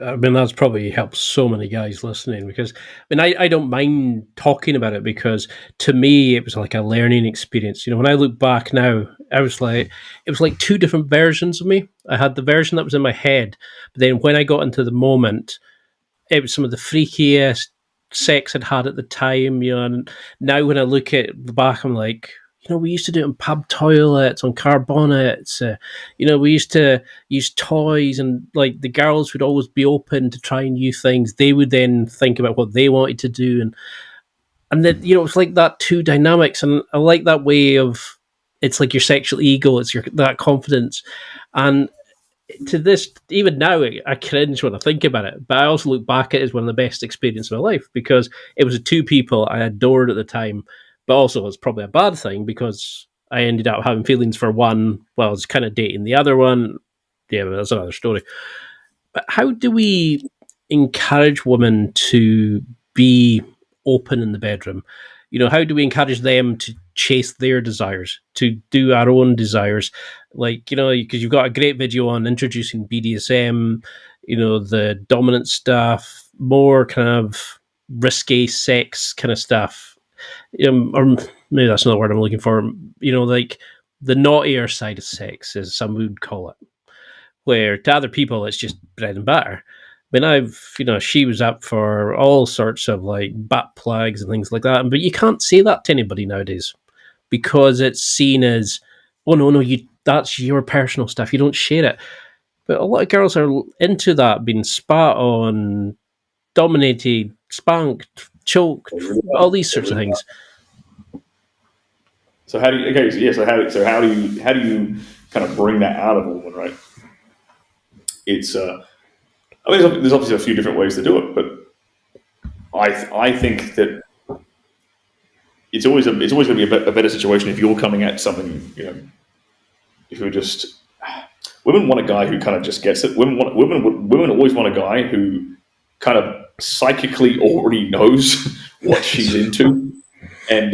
I mean, that's probably helped so many guys listening, because I don't mind talking about it, because to me it was like a learning experience. When I look back now, it was like two different versions of me. I had the version that was in my head, but then when I got into the moment, it was some of the freakiest sex I'd had at the time. And now when I look at the back, I'm like, we used to do it in pub toilets, on car bonnets. We used to use toys, and like the girls would always be open to trying new things. They would then think about what they wanted to do, and then it's like that two dynamics, and I like that way of it's like your sexual ego, it's that confidence, and to this, even now, I cringe when I think about it. But I also look back at it as one of the best experiences of my life because it was two people I adored at the time, but also it was probably a bad thing because I ended up having feelings for one while I was kind of dating the other one. Yeah, but that's another story. But how do we encourage women to be open in the bedroom? How do we encourage them to chase their desires, to do our own desires? Like, because you've got a great video on introducing BDSM, the dominant stuff, more kind of risque sex kind of stuff. Or maybe that's not the word I'm looking for. Like the naughtier side of sex, as some would call it, where to other people it's just bread and butter. I mean, she was up for all sorts of like butt plugs and things like that, but you can't say that to anybody nowadays because it's seen as, oh no, that's your personal stuff. You don't share it. But a lot of girls are into that, being spat on, dominated, spanked, choked, all these sorts of things. So how do you? Okay, so how do you kind of bring that out of a woman, right? It's I mean, there's obviously a few different ways to do it, but I think that it's always going to be a better situation if you're coming at something. If you're just women want a guy who kind of just gets it. Women always want a guy who kind of psychically already knows what she's into, and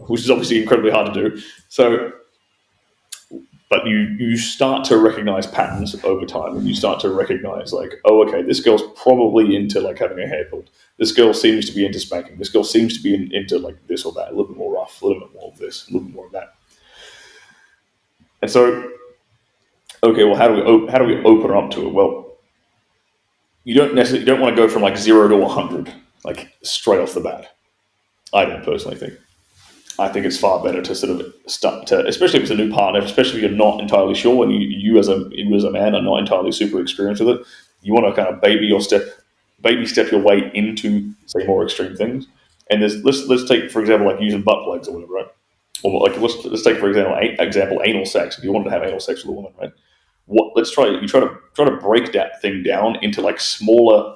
which is obviously incredibly hard to do. So. But you start to recognize patterns over time, and you start to recognize like, oh, okay, this girl's probably into like having her hair pulled. This girl seems to be into spanking. This girl seems to be into like this or that, a little bit more rough, a little bit more of this, a little bit more of that. And so, okay, well, how do we open her up to it? Well, you don't want to go from like 0 to 100 like straight off the bat. I don't personally think. I think it's far better to sort of start to, especially if it's a new partner, especially if you're not entirely sure and you as a man are not entirely super experienced with it. You want to kind of baby step your way into, say, more extreme things. And let's take, for example, like using butt plugs or whatever, right? Or like let's take, for example, anal sex. If you wanted to have anal sex with a woman, right? Try to break that thing down into like smaller,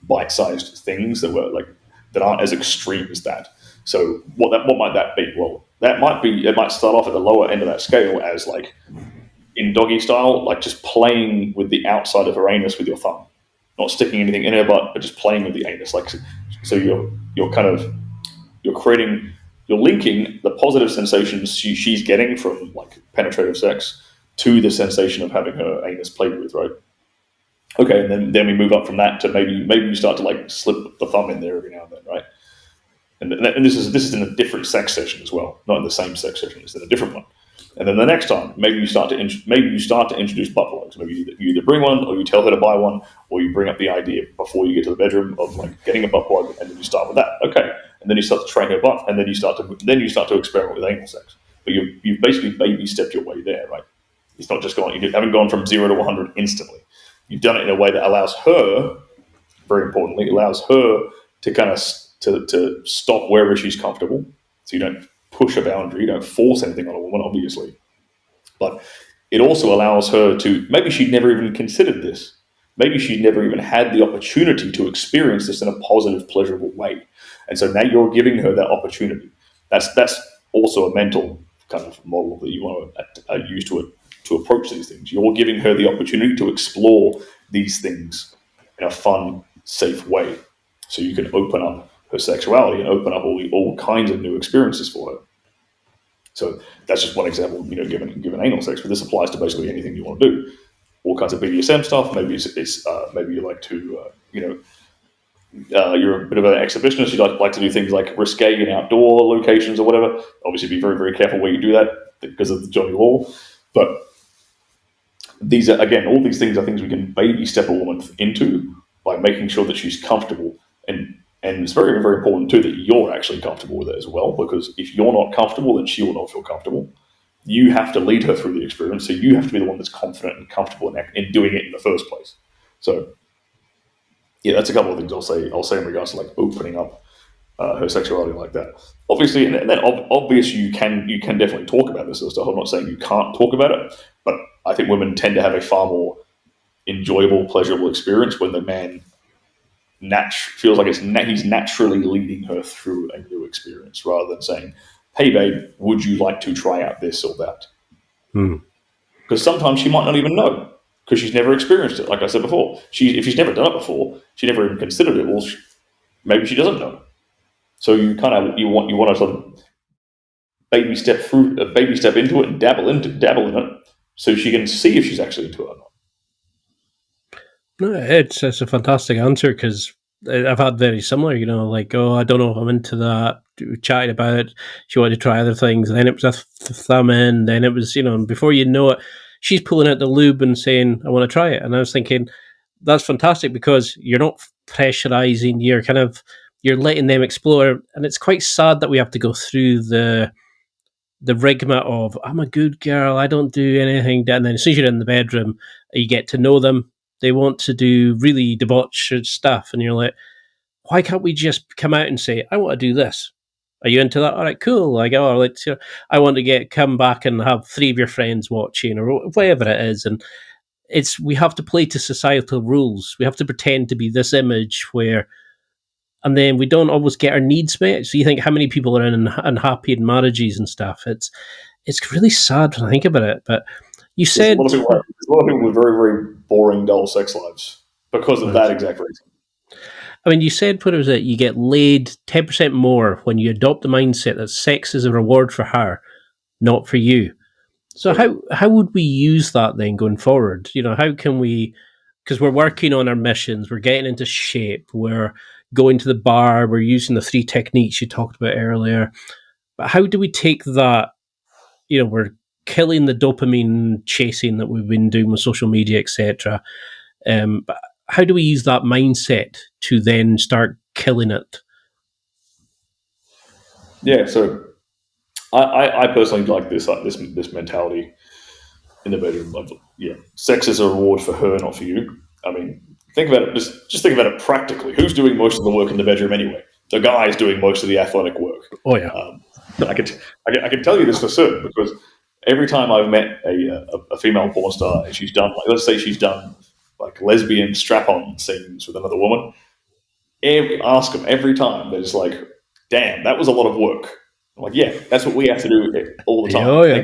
bite-sized things that aren't as extreme as that. So what might that be? Well, it might start off at the lower end of that scale as like in doggy style, like just playing with the outside of her anus with your thumb, not sticking anything in her butt, but just playing with the anus. Like, so you're linking the positive sensations she's getting from like penetrative sex to the sensation of having her anus played with, right? Okay, and then we move up from that to maybe you start to like slip the thumb in there every now and then, right? And this is in a different sex session as well, not in the same sex session. It's in a different one. And then the next time, maybe you start to introduce butt plugs. Maybe you either bring one, or you tell her to buy one, or you bring up the idea before you get to the bedroom of like getting a butt plug, and then you start with that. Okay, and then you start to train her butt, and then you start to experiment with anal sex. But you've basically baby stepped your way there, right? It's not just you haven't gone from 0 to 100 instantly. You've done it in a way that allows her, very importantly, to kind of to stop wherever she's comfortable. So you don't push a boundary, you don't force anything on a woman, obviously. But it also allows her to, maybe she'd never even considered this. Maybe she'd never even had the opportunity to experience this in a positive, pleasurable way. And so now you're giving her that opportunity. That's also a mental kind of model that you want to use to approach these things. You're giving her the opportunity to explore these things in a fun, safe way. So you can open up her sexuality and open up all kinds of new experiences for her. So that's just one example, given anal sex, but this applies to basically anything you want to do. All kinds of BDSM stuff. Maybe maybe you like to, you're a bit of an exhibitionist. You like to do things like risque in outdoor locations or whatever. Obviously, be very, very careful where you do that because of the Johnny Law. But these are, again, all these things are things we can baby step a woman into by making sure that she's comfortable. And And it's very, very important too that you're actually comfortable with it as well, because if you're not comfortable, then she will not feel comfortable. You have to lead her through the experience, so you have to be the one that's confident and comfortable in doing it in the first place. So, yeah, that's a couple of things I'll say. I'll say in regards to like opening up her sexuality like that. Obviously, and then obviously you can definitely talk about this sort of stuff. I'm not saying you can't talk about it, but I think women tend to have a far more enjoyable, pleasurable experience when the man feels like he's naturally leading her through a new experience, rather than saying, "Hey, babe, would you like to try out this or that?" Because sometimes she might not even know because she's never experienced it. Like I said before, if she's never done it before, she never even considered it. Well, maybe she doesn't know. So you want to sort of baby step into it and dabble in it, so she can see if she's actually into it or not. No, it's a fantastic answer because I've had very similar, like, oh, I don't know if I'm into that. We chatted about it. She wanted to try other things. And then it was a thumb in. Then it was, and before you know it, she's pulling out the lube and saying, I want to try it. And I was thinking, that's fantastic because you're not pressurizing. You're letting them explore. And it's quite sad that we have to go through the rigma of, I'm a good girl, I don't do anything. And then as soon as you're in the bedroom, you get to know them. They want to do really debauched stuff. And you're like, why can't we just come out and say, I want to do this? Are you into that? All right, cool. Like, oh, I want to come back and have 3 of your friends watching or whatever it is. And we have to play to societal rules. We have to pretend to be this image and then we don't always get our needs met. So you think how many people are unhappy in marriages and stuff. It's really sad when I think about it. But you said there's a lot of people with very, very boring, dull sex lives because of that exact reason. I mean, you said, what was it? You get laid 10% more when you adopt the mindset that sex is a reward for her, not for you. So how would we use that then going forward? How can we, because we're working on our missions, we're getting into shape, we're going to the bar, we're using the 3 techniques you talked about earlier. But how do we take that, we're killing the dopamine chasing that we've been doing with social media, etc. But how do we use that mindset to then start killing it? Yeah, so I personally like this mentality in the bedroom of, sex is a reward for her, not for you. I mean, think about it. Just think about it practically. Who's doing most of the work in the bedroom anyway? The guy's doing most of the athletic work. Oh yeah. I can tell you this for certain because every time I've met a female porn star and she's done, let's say she's done like lesbian strap-on scenes with another woman, ask them every time. They're just like, "Damn, that was a lot of work." I'm like, "Yeah, that's what we have to do all the time." Oh, yeah.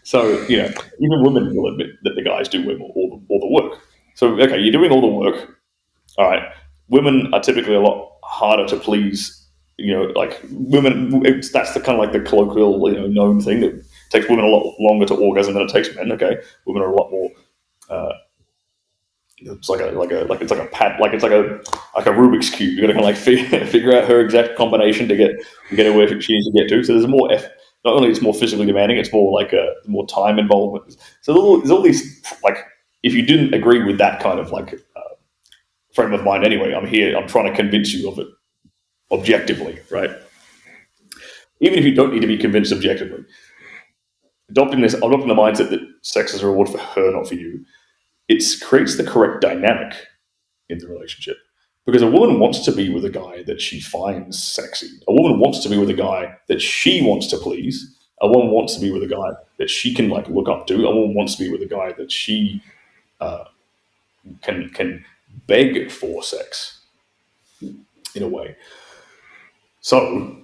So even women will admit that the guys do all the work. So okay, you're doing all the work. All right, women are typically a lot harder to please. Like women, that's the kind of like the colloquial, known thing that takes women a lot longer to orgasm than it takes men. Okay, women are a lot more. It's like a Rubik's cube. You got to kind of like figure out her exact combination to get her where she needs to get to. So there's more. Not only it's more physically demanding, it's more like more time involvement. So there's all these like. If you didn't agree with that kind of like frame of mind, anyway, I'm here. I'm trying to convince you of it objectively, right? Even if you don't need to be convinced objectively, adopting the mindset that sex is a reward for her, not for you, it creates the correct dynamic in the relationship. Because a woman wants to be with a guy that she finds sexy. A woman wants to be with a guy that she wants to please. A woman wants to be with a guy that she can like look up to. A woman wants to be with a guy that she can beg for sex in a way. So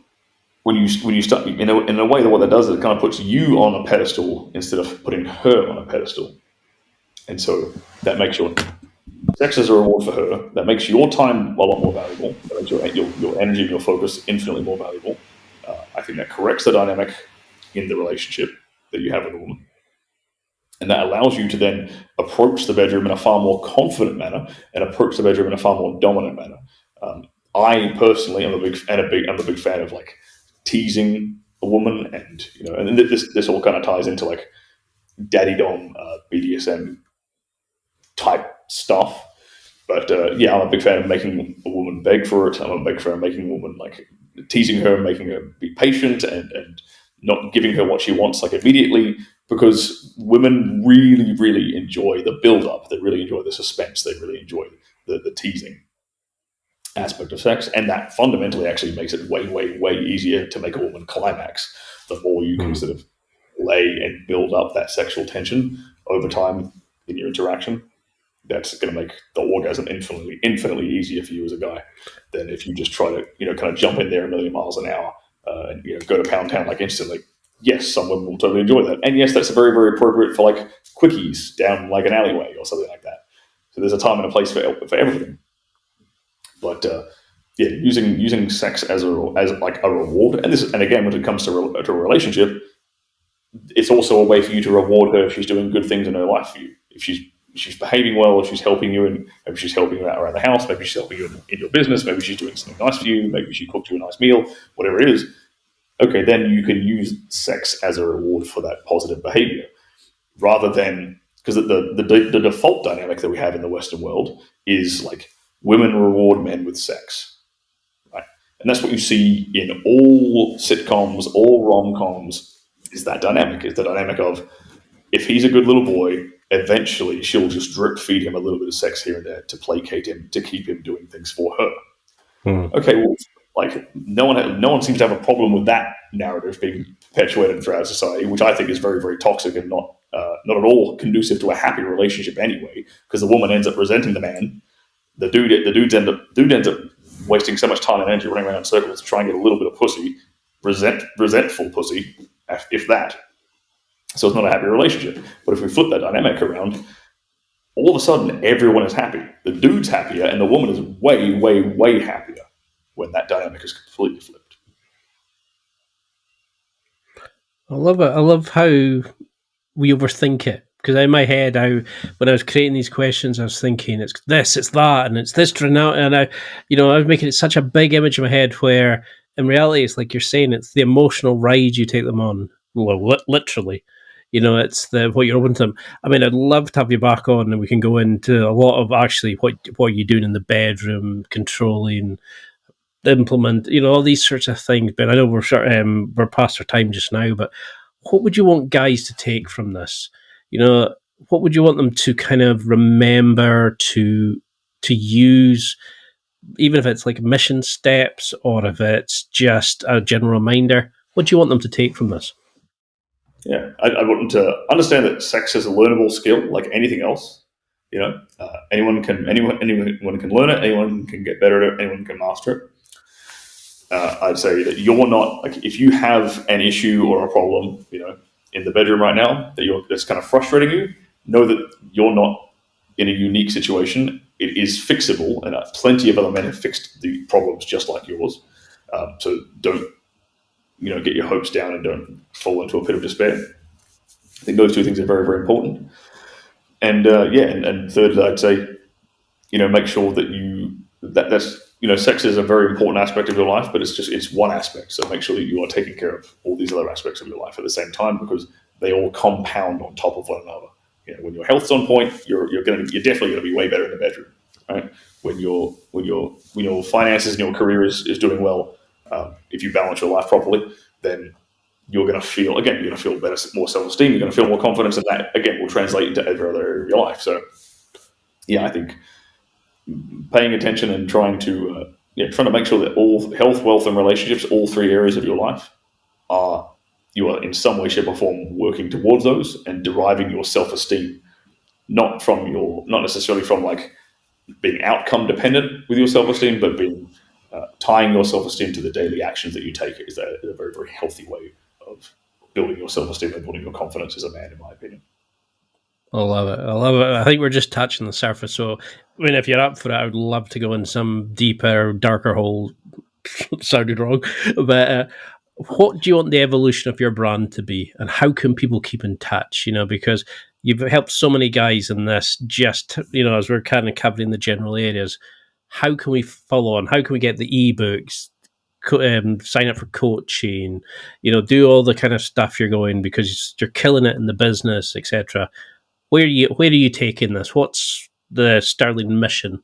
when you start in a way that what that does is it kind of puts you on a pedestal instead of putting her on a pedestal, and so that makes your sex as a reward for her. That makes your time a lot more valuable. That makes your energy and your focus infinitely more valuable. I think that corrects the dynamic in the relationship that you have with a woman. And that allows you to then approach the bedroom in a far more confident manner and approach the bedroom in a far more dominant manner. I personally am a big fan of like teasing a woman, and this all kind of ties into like daddy dom BDSM type stuff. But yeah, I'm a big fan of making a woman beg for it. I'm a big fan of making a woman like teasing her, making her be patient, and not giving her what she wants like immediately. Because women really, really enjoy the build up. They really enjoy the suspense. They really enjoy the teasing aspect of sex, and that fundamentally actually makes it way, way, way easier to make a woman climax. The more you can sort of lay and build up that sexual tension over time in your interaction, that's going to make the orgasm infinitely, infinitely easier for you as a guy than if you just try to, kind of jump in there a million miles an hour and go to pound town like instantly. Yes, some women will totally enjoy that, and yes, that's very, very appropriate for like quickies down like an alleyway or something like that. So there's a time and a place for everything. But yeah, using sex as like a reward, and again, when it comes to a relationship, it's also a way for you to reward her if she's doing good things in her life for you. If she's behaving well, if she's helping you, and maybe she's helping you out around the house, maybe she's helping you in your business, maybe she's doing something nice for you, maybe she cooked you a nice meal, whatever it is. Okay, then you can use sex as a reward for that positive behavior, rather than, because the default dynamic that we have in the Western world is like women reward men with sex, right? And that's what you see in all sitcoms, all rom-coms. Is that dynamic? Is the dynamic of, if he's a good little boy, eventually she'll just drip feed him a little bit of sex here and there to placate him, to keep him doing things for her. Okay, well, like no one seems to have a problem with that narrative being perpetuated throughout society, which I think is very, very toxic and not at all conducive to a happy relationship anyway. Because the woman ends up resenting the man, the dude ends up wasting so much time and energy running around in circles to try and get a little bit of pussy, resentful pussy, if that. So it's not a happy relationship. But if we flip that dynamic around, all of a sudden everyone is happy. The dude's happier, and the woman is way, way, way happier when that dynamic is completely flipped. I love it. I love how we overthink it. Because in my head, when I was creating these questions, I was thinking it's this, it's that, and it's this, and I was making it such a big image in my head. Where in reality, it's like you're saying, it's the emotional ride you take them on. Well, literally, it's what you're open to them. I mean, I'd love to have you back on, and we can go into a lot of actually what you're doing in the bedroom, controlling, implement, all these sorts of things. But I know we're past our time just now. But what would you want guys to take from this? What would you want them to kind of remember to use, even if it's like mission steps or if it's just a general reminder? What do you want them to take from this? Yeah, I want them to understand that sex is a learnable skill like anything else. Anyone can learn it. Anyone can get better at it. Anyone can master it. I'd say that you're not, like, if you have an issue or a problem, in the bedroom right now that's kind of frustrating you, know that you're not in a unique situation. It is fixable, and plenty of other men have fixed the problems just like yours. So don't, get your hopes down and don't fall into a pit of despair. I think those two things are very, very important. And and third, I'd say, make sure that that's sex is a very important aspect of your life, but it's one aspect. So make sure that you are taking care of all these other aspects of your life at the same time, because they all compound on top of one another. When your health's on point, you're definitely going to be way better in the bedroom, right? When your finances and your career is doing well, if you balance your life properly, then you're going to feel better, more self-esteem. You're going to feel more confidence, and that again will translate into every other area of your life. So, yeah, I think paying attention and trying to make sure that all health, wealth, and relationships, all three areas of your life, you are in some way, shape, or form working towards those and deriving your self-esteem not necessarily from like being outcome dependent with your self-esteem, but being tying your self-esteem to the daily actions that you take is a very, very healthy way of building your self-esteem and building your confidence as a man, in my opinion. I love it. I think we're just touching the surface. So, if you're up for it, I would love to go in some deeper, darker hole. Sounded wrong. But what do you want the evolution of your brand to be? And how can people keep in touch? Because you've helped so many guys in this, just, as we're kind of covering the general areas. How can we follow on? How can we get the ebooks, sign up for coaching, do all the kind of stuff you're going, because you're killing it in the business, etc. Where are you taking this? What's the Stirling mission?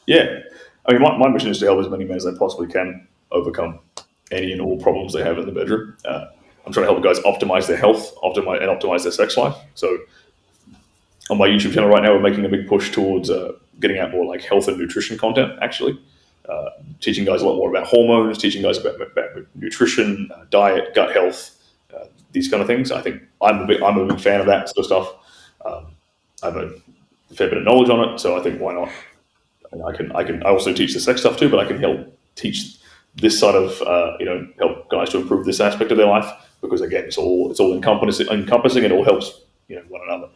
Yeah. I mean, my mission is to help as many men as I possibly can overcome any and all problems they have in the bedroom. I'm trying to help guys optimize their health, optimize their sex life. So on my YouTube channel right now, we're making a big push towards getting out more like health and nutrition content, actually. Teaching guys a lot more about hormones, teaching guys about nutrition, diet, gut health, these kind of things. I think I'm a big fan of that sort of stuff. I have a fair bit of knowledge on it, so I think why not? And I also teach the sex stuff too, but I can help teach this side of help guys to improve this aspect of their life, because again, it's all encompassing. It all helps one another.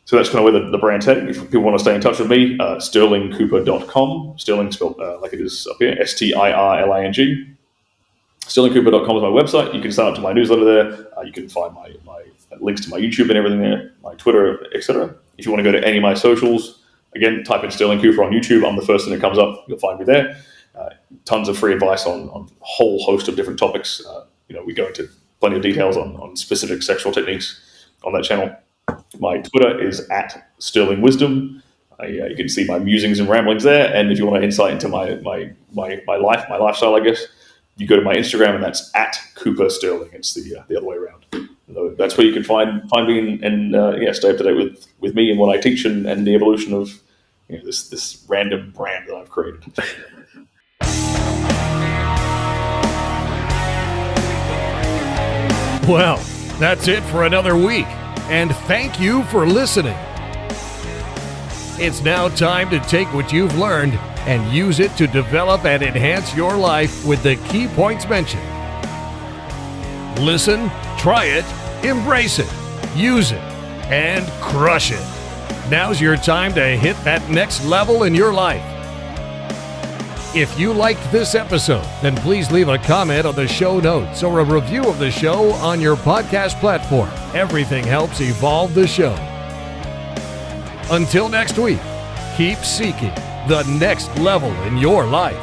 So that's kind of where the brand's heading. If people want to stay in touch with me, stirlingcooper.com. Sterling spelled like it is up here, STIRLING. Stirlingcooper.com is my website. You can sign up to my newsletter there. You can find my links to my YouTube and everything there, my Twitter, etc. If you want to go to any of my socials, again, type in Stirling Cooper on YouTube. I'm the first thing that comes up. You'll find me there. Tons of free advice on a whole host of different topics. We go into plenty of details on specific sexual techniques on that channel. My Twitter is @StirlingWisdom. You can see my musings and ramblings there. And if you want an insight into my life, my lifestyle, I guess, you go to my Instagram, and that's @CooperStirling. It's the other way around. So that's where you can find me and stay up to date with me and what I teach and the evolution of this random brand that I've created. Well, that's it for another week, and thank you for listening. It's now time to take what you've learned and use it to develop and enhance your life with the key points mentioned. Listen, try it, embrace it, use it, and crush it. Now's your time to hit that next level in your life. If you liked this episode, then please leave a comment on the show notes or a review of the show on your podcast platform. Everything helps evolve the show. Until next week, keep seeking the next level in your life.